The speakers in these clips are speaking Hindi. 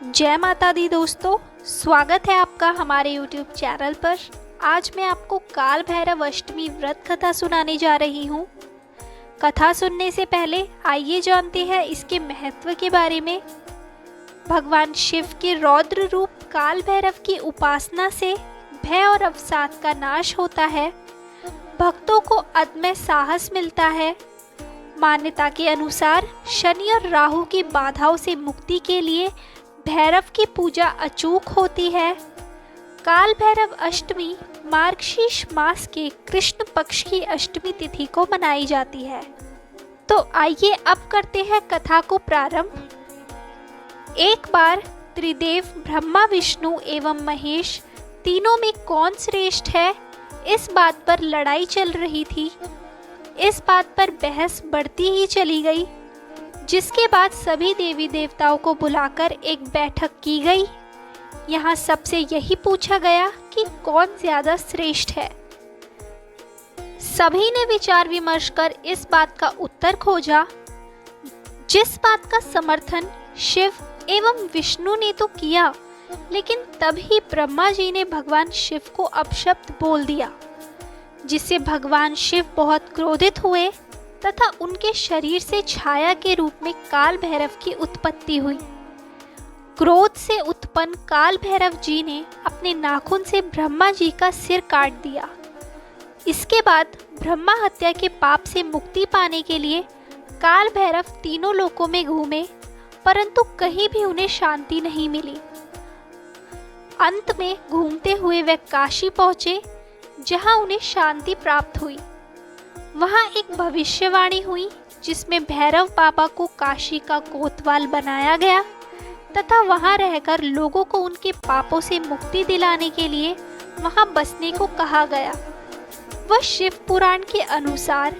जय माता दी दोस्तों, स्वागत है आपका हमारे YouTube चैनल पर। आज मैं आपको काल भैरव अष्टमी व्रत कथा सुनाने जा रही हूँ। कथा सुनने से पहले आइए जानते हैं इसके महत्व के बारे में। भगवान शिव के रौद्र रूप काल भैरव की उपासना से भय और अवसाद का नाश होता है। भक्तों को अदम्य साहस मिलता है। मान्यता के अनुसार शनि और राहु की बाधाओं से मुक्ति के लिए भैरव की पूजा अचूक होती है। काल भैरव अष्टमी मार्गशीर्ष मास के कृष्ण पक्ष की अष्टमी तिथि को मनाई जाती है। तो आइए अब करते हैं कथा को प्रारंभ। एक बार त्रिदेव ब्रह्मा, विष्णु एवं महेश तीनों में कौन श्रेष्ठ है, इस बात पर लड़ाई चल रही थी। इस बात पर बहस बढ़ती ही चली गई, जिसके बाद सभी देवी देवताओं को बुलाकर एक बैठक की गई। यहाँ सबसे यही पूछा गया कि कौन ज्यादा श्रेष्ठ है। सभी ने विचार विमर्श कर इस बात का उत्तर खोजा। जिस बात का समर्थन शिव एवं विष्णु ने तो किया, लेकिन तभी ब्रह्मा जी ने भगवान शिव को अपशब्द बोल दिया, जिससे भगवान शिव बहुत क्रोधित हुए तथा उनके शरीर से छाया के रूप में काल भैरव की उत्पत्ति हुई। क्रोध से उत्पन्न काल भैरव जी ने अपने नाखून से ब्रह्मा जी का सिर काट दिया। इसके बाद ब्रह्मा हत्या के पाप से मुक्ति पाने के लिए काल भैरव तीनों लोकों में घूमे, परंतु कहीं भी उन्हें शांति नहीं मिली। अंत में घूमते हुए वे काशी पहुंचे, जहां उन्हें शांति प्राप्त हुई। वहां एक भविष्यवाणी हुई, जिसमें भैरव बाबा को काशी का कोतवाल बनाया गया तथा वहां रहकर लोगों को उनके पापों से मुक्ति दिलाने के लिए वहां बसने को कहा गया। वह शिव पुराण के अनुसार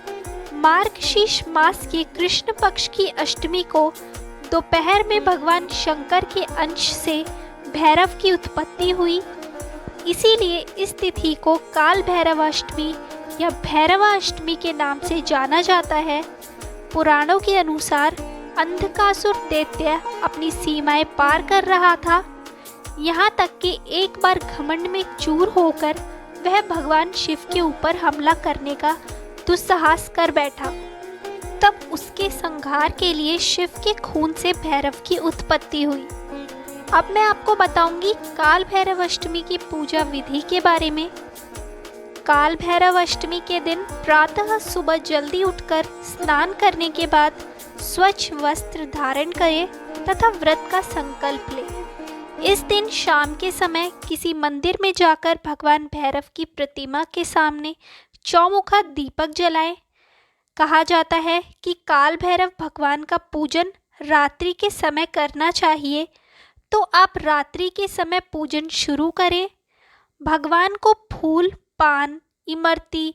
मार्गशीर्ष मास के कृष्ण पक्ष की अष्टमी को दोपहर में भगवान शंकर के अंश से भैरव की उत्पत्ति हुई। इसीलिए इस तिथि को काल भैरव अष्टमी या भैरवाष्टमी के नाम से जाना जाता है। पुराणों के अनुसार अंधकासुर दैत्य अपनी सीमाएं पार कर रहा था, यहाँ तक कि एक बार घमंड में चूर होकर वह भगवान शिव के ऊपर हमला करने का दुस्साहस कर बैठा। तब उसके संहार के लिए शिव के खून से भैरव की उत्पत्ति हुई। अब मैं आपको बताऊंगी काल भैरव अष्टमी की पूजा विधि के बारे में। काल भैरव अष्टमी के दिन प्रातः सुबह जल्दी उठकर स्नान करने के बाद स्वच्छ वस्त्र धारण करें तथा व्रत का संकल्प लें। इस दिन शाम के समय किसी मंदिर में जाकर भगवान भैरव की प्रतिमा के सामने चौमुखा दीपक जलाएं। कहा जाता है कि काल भैरव भगवान का पूजन रात्रि के समय करना चाहिए, तो आप रात्रि के समय पूजन शुरू करें। भगवान को फूल, पान, इमरती,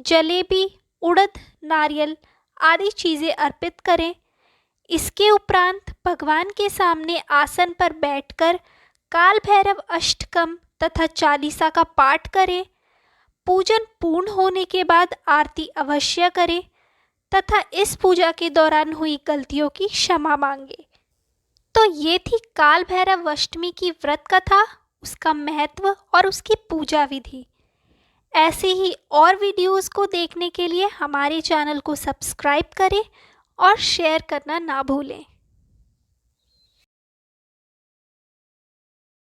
जलेबी, उड़द, नारियल आदि चीज़ें अर्पित करें। इसके उपरांत भगवान के सामने आसन पर बैठकर काल भैरव अष्टकम तथा चालीसा का पाठ करें। पूजन पूर्ण होने के बाद आरती अवश्य करें तथा इस पूजा के दौरान हुई गलतियों की क्षमा मांगे। तो ये थी काल भैरव अष्टमी की व्रत कथा, उसका महत्व और उसकी पूजा विधि। ऐसे ही और वीडियोस को देखने के लिए हमारे चैनल को सब्सक्राइब करें और शेयर करना ना भूलें।